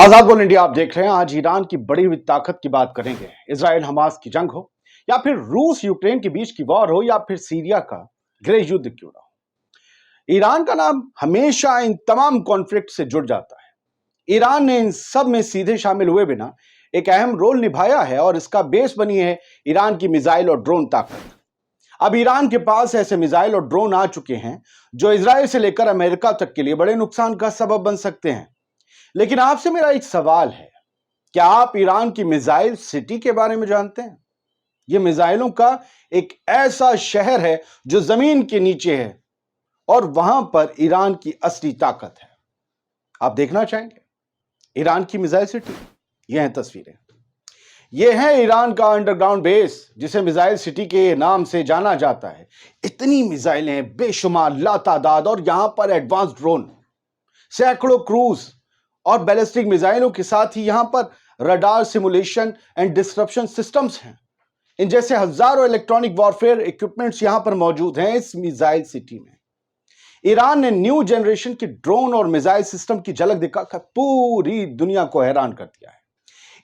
आजाद बोल इंडिया आप देख रहे हैं। आज ईरान की बढ़ी हुई ताकत की बात करेंगे। इजराइल हमास की जंग हो या फिर रूस यूक्रेन के बीच की वॉर हो या फिर सीरिया का गृह युद्ध क्यों ना हो, ईरान का नाम हमेशा इन तमाम कॉन्फ्लिक्ट से जुड़ जाता है। ईरान ने इन सब में सीधे शामिल हुए बिना एक अहम रोल निभाया है और इसका बेस बनी है ईरान की मिसाइल और ड्रोन ताकत। अब ईरान के पास ऐसे मिसाइल और ड्रोन आ चुके हैं जो इजराइल से लेकर अमेरिका तक के लिए बड़े नुकसान का सबब बन सकते हैं। लेकिन आपसे मेरा एक सवाल है, क्या आप ईरान की मिसाइल सिटी के बारे में जानते हैं? यह मिसाइलों का एक ऐसा शहर है जो जमीन के नीचे है और वहां पर ईरान की असली ताकत है। आप देखना चाहेंगे ईरान की मिसाइल सिटी? यह हैं तस्वीरें। यह है ईरान का अंडरग्राउंड बेस जिसे मिसाइल सिटी के नाम से जाना जाता है। इतनी मिसाइलें बेशुमार लातादाद और यहां पर एडवांस ड्रोन, सैकड़ों क्रूज और बैलिस्टिक मिसाइलों के साथ ही यहां पर radar simulation and disruption systems हैं। इन जैसे हजारों इलेक्ट्रॉनिक वॉरफेयर इक्विपमेंट्स यहां पर मौजूद हैं इस मिसाइल सिटी में। ईरान ने न्यू जनरेशन की ड्रोन और मिसाइल सिस्टम की झलक दिखाकर पूरी दुनिया को हैरान कर दिया है।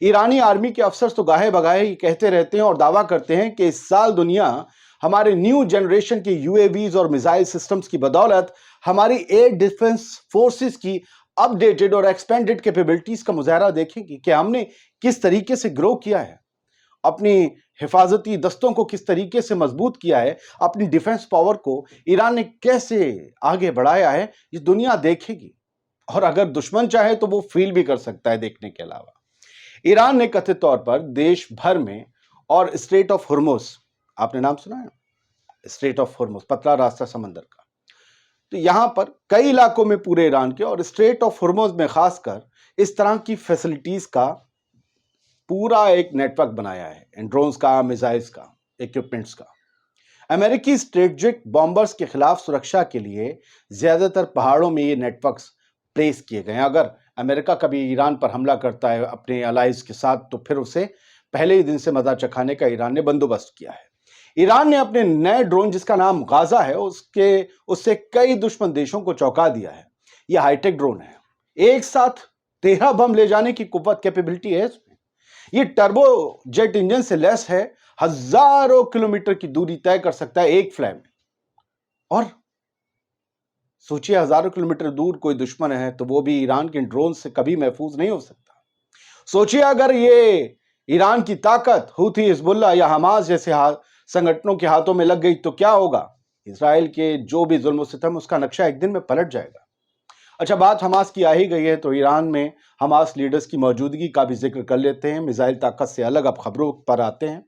ईरानी आर्मी के अफसर तो गाहे बगाहे ही कहते रहते हैं और दावा करते हैं कि इस साल दुनिया हमारे न्यू जनरेशन के यूएवीज और मिसाइल सिस्टम्स की बदौलत हमारी एयर डिफेंस फोर्सेस की अपडेटेड और एक्सपेंडेड कैपेबिलिटीज का मुजाहरा देखेंगे कि हमने किस तरीके से ग्रो किया है, अपनी हिफाजती दस्तों को किस तरीके से मजबूत किया है, अपनी डिफेंस पावर को ईरान ने कैसे आगे बढ़ाया है। ये दुनिया देखेगी और अगर दुश्मन चाहे तो वो फील भी कर सकता है देखने के अलावा। ईरान ने कथित तौर पर देश भर में और स्ट्रेट ऑफ हुर्मुज, आपने नाम सुना है? स्ट्रेट ऑफ हुर्मुज, पतला रास्ता समंदर का, तो यहां पर कई इलाकों में पूरे ईरान के और स्ट्रेट ऑफ हुर्मुज में खासकर इस तरह की फैसिलिटीज का पूरा एक नेटवर्क बनाया है। ड्रोन्स का, मिसाइल्स का, इक्विपमेंट्स का। अमेरिकी स्ट्रेटेजिक बॉम्बर्स के खिलाफ सुरक्षा के लिए ज्यादातर पहाड़ों में ये नेटवर्क्स प्लेस किए गए हैं। अगर अमेरिका कभी ईरान पर हमला करता है अपने अलाइज के साथ तो फिर उसे पहले ही दिन से मजा चखाने का ईरान ने बंदोबस्त किया है। ईरान ने अपने नए ड्रोन जिसका नाम गाजा है उससे कई दुश्मन देशों को चौंका दिया है। यह हाईटेक ड्रोन है, एक साथ 13 बम ले जाने की कुव्वत कैपेबिलिटी है इसमें। यह टर्बो जेट इंजन से लेस है, हजारों किलोमीटर की दूरी तय कर सकता है एक फ्लाई में। और सोचिए, हजारों किलोमीटर दूर कोई दुश्मन है तो वो भी ईरान के ड्रोन से कभी महफूज नहीं हो सकता। सोचिए अगर ये ईरान की ताकत हूथी, हिजबुल्लाह या हमास जैसे संगठनों के हाथों में लग गई तो क्या होगा? इजराइल के जो भी जुल्म सितम उसका नक्शा एक दिन में पलट जाएगा। अच्छा, बात हमास की आ ही गई है तो ईरान में हमास लीडर्स की मौजूदगी का भी जिक्र कर लेते हैं। मिसाइल ताकत से अलग अब खबरों पर आते हैं।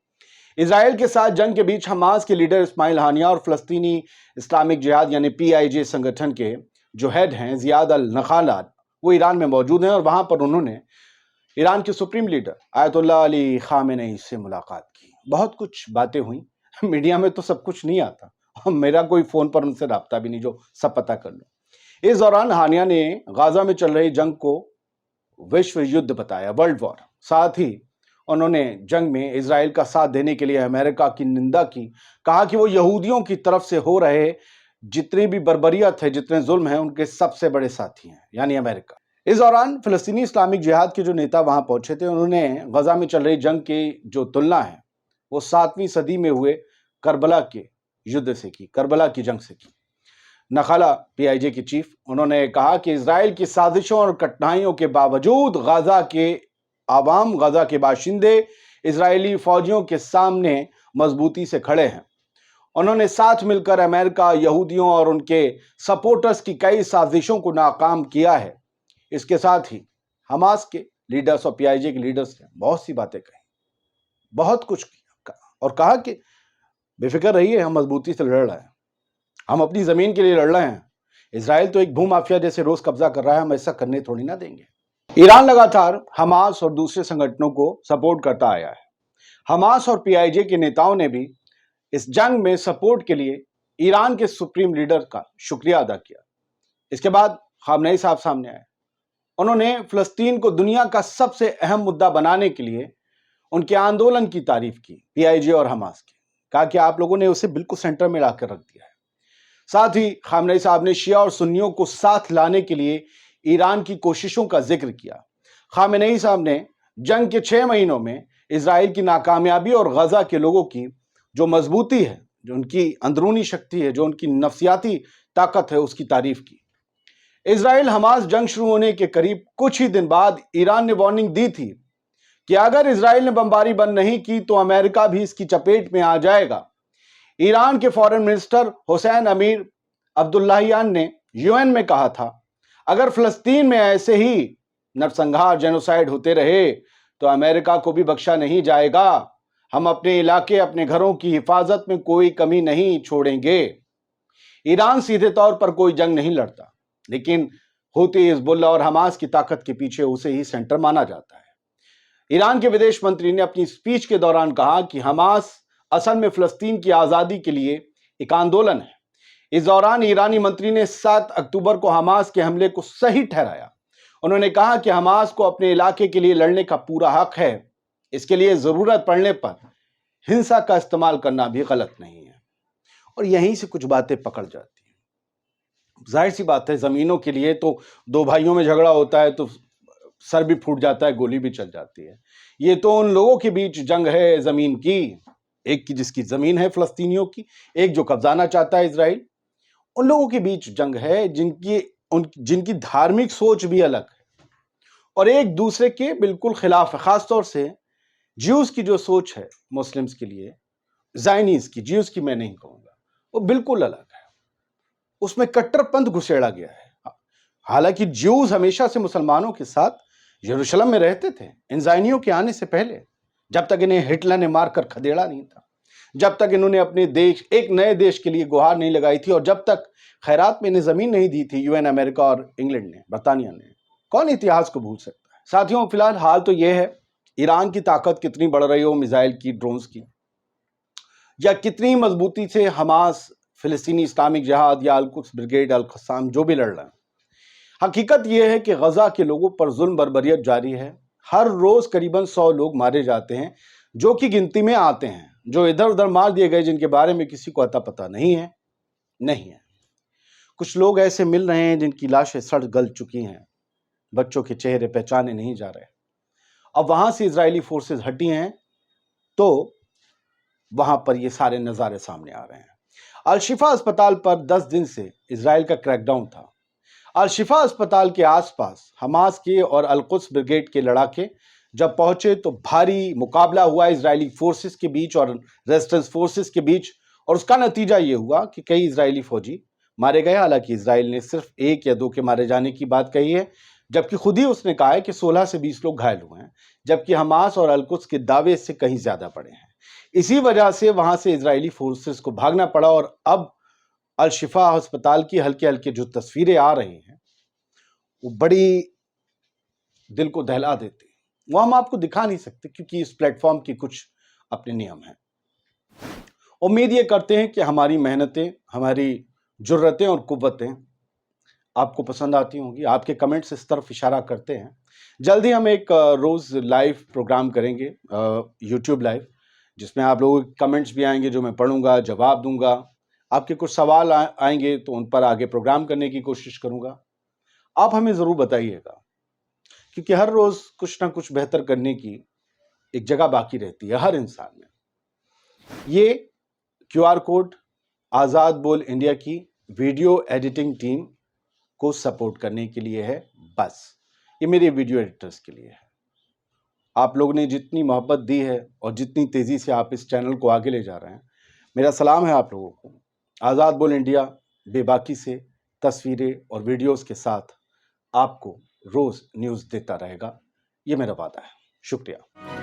इजराइल के साथ जंग के बीच हमास के लीडर इस्माइल हानिया और फलस्तीनी इस्लामिक जिहाद यानी PIJ संगठन के जो हेड हैं जियाद अल नखाला, वो ईरान में मौजूद हैं और वहां पर उन्होंने ईरान के supreme leader Ayatollah Ali Khamenei से मुलाकात की। बहुत कुछ बातें हुई, मीडिया में तो सब कुछ नहीं आता और मेरा कोई फोन पर उनसे राब्ता भी नहीं जो सब पता कर लो। इस दौरान हानिया ने गाजा में चल रही जंग को विश्व युद्ध बताया, वर्ल्ड वॉर। साथ ही उन्होंने जंग में इजराइल का साथ देने के लिए अमेरिका की निंदा की, कहा कि वो यहूदियों की तरफ से हो रहे जितनी भी बर्बरियत है, जितने जुल्म हैं, उनके सबसे बड़े साथी हैं यानी अमेरिका। इस दौरान फिलिस्तीनी इस्लामिक जिहाद के जो नेता वहां पहुंचे थे उन्होंने गजा में चल रही जंग की जो तुलना है वो 7वीं सदी में हुए करबला के युद्ध से की, करबला की जंग से की। नखाला PIJ के चीफ, उन्होंने कहा कि इजराइल की साजिशों और कठिनाइयों के बावजूद गाजा के आवाम, गाजा के बाशिंदे इजरायली फौजियों के सामने मजबूती से खड़े हैं। उन्होंने साथ मिलकर अमेरिका, यहूदियों और उनके सपोर्टर्स की कई साजिशों को नाकाम किया है। इसके साथ ही हमास के लीडर्स और PIJ के लीडर्स ने बहुत सी बातें कही, बहुत कुछ किया और कहा कि बेफिक्र रहिए, हम मजबूती से लड़ रहे हैं, हम अपनी जमीन के लिए लड़ रहे हैं। इजराइल तो एक भूमाफिया जैसे रोज कब्जा कर रहा है, हम ऐसा करने थोड़ी ना देंगे। ईरान लगातार हमास और दूसरे संगठनों को सपोर्ट करता आया है। हमास और PIJ के नेताओं ने भी इस जंग में सपोर्ट के लिए ईरान के सुप्रीम लीडर का शुक्रिया अदा किया। इसके बाद खामनेई साहब सामने आए। उन्होंने फिलिस्तीन को दुनिया का सबसे अहम मुद्दा बनाने के लिए उनके आंदोलन की तारीफ की, PIJ और हमास की। कहा कि आप लोगों ने उसे बिल्कुल सेंटर में लाकर रख दिया है। साथ ही खामनेई साहब ने शिया और सुन्नियों को साथ लाने के लिए ईरान की कोशिशों का जिक्र किया। खामेनेई साहब ने जंग के 6 महीनों में इजराइल की नाकामयाबी और गजा के लोगों की जो मजबूती है, जो उनकी अंदरूनी शक्ति है, जो उनकी नफसियाती ताकत है, उसकी तारीफ की। इजराइल हमास जंग शुरू होने के करीब कुछ ही दिन बाद ईरान ने वार्निंग दी थी कि अगर इजराइल ने बमबारी बंद नहीं की तो अमेरिका भी इसकी चपेट में आ जाएगा। ईरान के फॉरेन मिनिस्टर हुसैन अमीर अब्दुल्लाहियान ने यूएन में कहा था, अगर फिलिस्तीन में ऐसे ही नरसंहार जेनोसाइड होते रहे तो अमेरिका को भी बख्शा नहीं जाएगा। हम अपने इलाके, अपने घरों की हिफाजत में कोई कमी नहीं छोड़ेंगे। ईरान सीधे तौर पर कोई जंग नहीं लड़ता, लेकिन हूती, हिजबुल्लाह और हमास की ताकत के पीछे उसे ही सेंटर माना जाता है। ईरान के विदेश मंत्री ने अपनी स्पीच के दौरान कहा कि हमास असल में फिलिस्तीन की आजादी के लिए एक आंदोलन है। इस दौरान ईरानी मंत्री ने 7 अक्टूबर को हमास के हमले को सही ठहराया। उन्होंने कहा कि हमास को अपने इलाके के लिए लड़ने का पूरा हक है, इसके लिए जरूरत पड़ने पर हिंसा का इस्तेमाल करना भी गलत नहीं है। और यहीं से कुछ बातें पकड़ जाती हैं। जाहिर सी बात है, जमीनों के लिए तो दो भाइयों में झगड़ा होता है तो सर भी फूट जाता है, गोली भी चल जाती है। ये तो उन लोगों के बीच जंग है जमीन की, एक की जिसकी जमीन है फिलिस्तीनियों की, एक जो कब्जाना चाहता है इजराइल। उन लोगों के बीच जंग है जिनकी धार्मिक सोच भी अलग है और एक दूसरे के बिल्कुल खिलाफ है। खासतौर से ज्यूज की जो सोच है मुस्लिम्स के लिए, जायनीज की, ज्यूज की मैं नहीं कहूंगा, वो बिल्कुल अलग है। उसमें कट्टरपंथ घुसेड़ा गया है। हालांकि ज्यूज हमेशा से मुसलमानों के साथ यरूशलेम में रहते थे, इन जायनियों के आने से पहले, जब तक इन्हें हिटलर ने मारकर खदेड़ा नहीं था, जब तक इन्होंने अपने देश, एक नए देश के लिए गुहार नहीं लगाई थी, और जब तक खैरात में इन्हें जमीन नहीं दी थी यूएन, अमेरिका और इंग्लैंड ने, बरतानिया ने। कौन इतिहास को भूल सकता है। साथियों, फिलहाल हाल तो यह है, ईरान की ताकत कितनी बढ़ रही हो, मिसाइल की, ड्रोन्स की, या कितनी मजबूती से हमास, फिलिस्तीनी इस्लामिक जिहाद या अल-कुद्स ब्रिगेड, अल-कस्साम जो भी लड़ रहे हैं, हकीकत यह है कि गजा के लोगों पर जुल्म बर्बरियत जारी है। हर रोज करीबन 100 लोग मारे जाते हैं, जो कि गिनती में आते हैं, जो इधर उधर मार दिए गए, जिनके बारे में किसी को अता पता नहीं है। कुछ लोग ऐसे मिल रहे हैं जिनकी लाशें सड़ गल चुकी हैं, बच्चों के चेहरे पहचाने नहीं जा रहे। अब वहां से इजरायली फोर्सेस हटी हैं तो वहां पर ये सारे नजारे सामने आ रहे हैं। अल-शिफा अस्पताल पर 10 दिन से इजराइल का क्रैकडाउन था। अल-शिफा अस्पताल के आसपास हमास के और अल-कुद्स ब्रिगेड के लड़ाके जब पहुंचे तो भारी मुकाबला हुआ इजरायली फोर्सेस के बीच और रेजिस्टेंस फोर्सेस के बीच, और उसका नतीजा ये हुआ कि कई इजरायली फौजी मारे गए। हालांकि इजराइल ने सिर्फ 1 या 2 के मारे जाने की बात कही है, जबकि खुद ही उसने कहा है कि 16 से 20 लोग घायल हुए हैं, जबकि हमास और अल-कुद्स के दावे से कहीं ज्यादा बड़े हैं। इसी वजह से वहां से इजरायली फोर्सेस को भागना पड़ा, और अब अल-शिफा अस्पताल की हल्के हल्के जो तस्वीरें आ रही हैं वो बड़ी दिल को दहला देती हैं। वो हम आपको दिखा नहीं सकते क्योंकि इस प्लेटफॉर्म के कुछ अपने नियम हैं। उम्मीद ये करते हैं कि हमारी मेहनतें, हमारी जुर्रतें और कुव्वतें आपको पसंद आती होंगी। आपके कमेंट्स इस तरफ इशारा करते हैं। जल्दी हम एक रोज लाइव प्रोग्राम करेंगे, यूट्यूब लाइव, जिसमें आप लोगों के कमेंट्स भी आएंगे, जो मैं पढ़ूंगा, जवाब दूंगा। आपके कुछ सवाल आएंगे तो उन पर आगे प्रोग्राम करने की कोशिश करूंगा। आप हमें जरूर बताइएगा, क्योंकि हर रोज कुछ ना कुछ बेहतर करने की एक जगह बाकी रहती है हर इंसान में। ये क्यूआर कोड आजाद बोल इंडिया की वीडियो एडिटिंग टीम को सपोर्ट करने के लिए है, बस ये मेरे वीडियो एडिटर्स के लिए है। आप लोगों ने जितनी मोहब्बत दी है और जितनी तेजी से आप इस चैनल को आगे ले जा रहे हैं, मेरा सलाम है आप लोगों को। आजाद बोल इंडिया बेबाकी से तस्वीरें और वीडियोस के साथ आपको रोज न्यूज़ देता रहेगा, ये मेरा वादा है। शुक्रिया।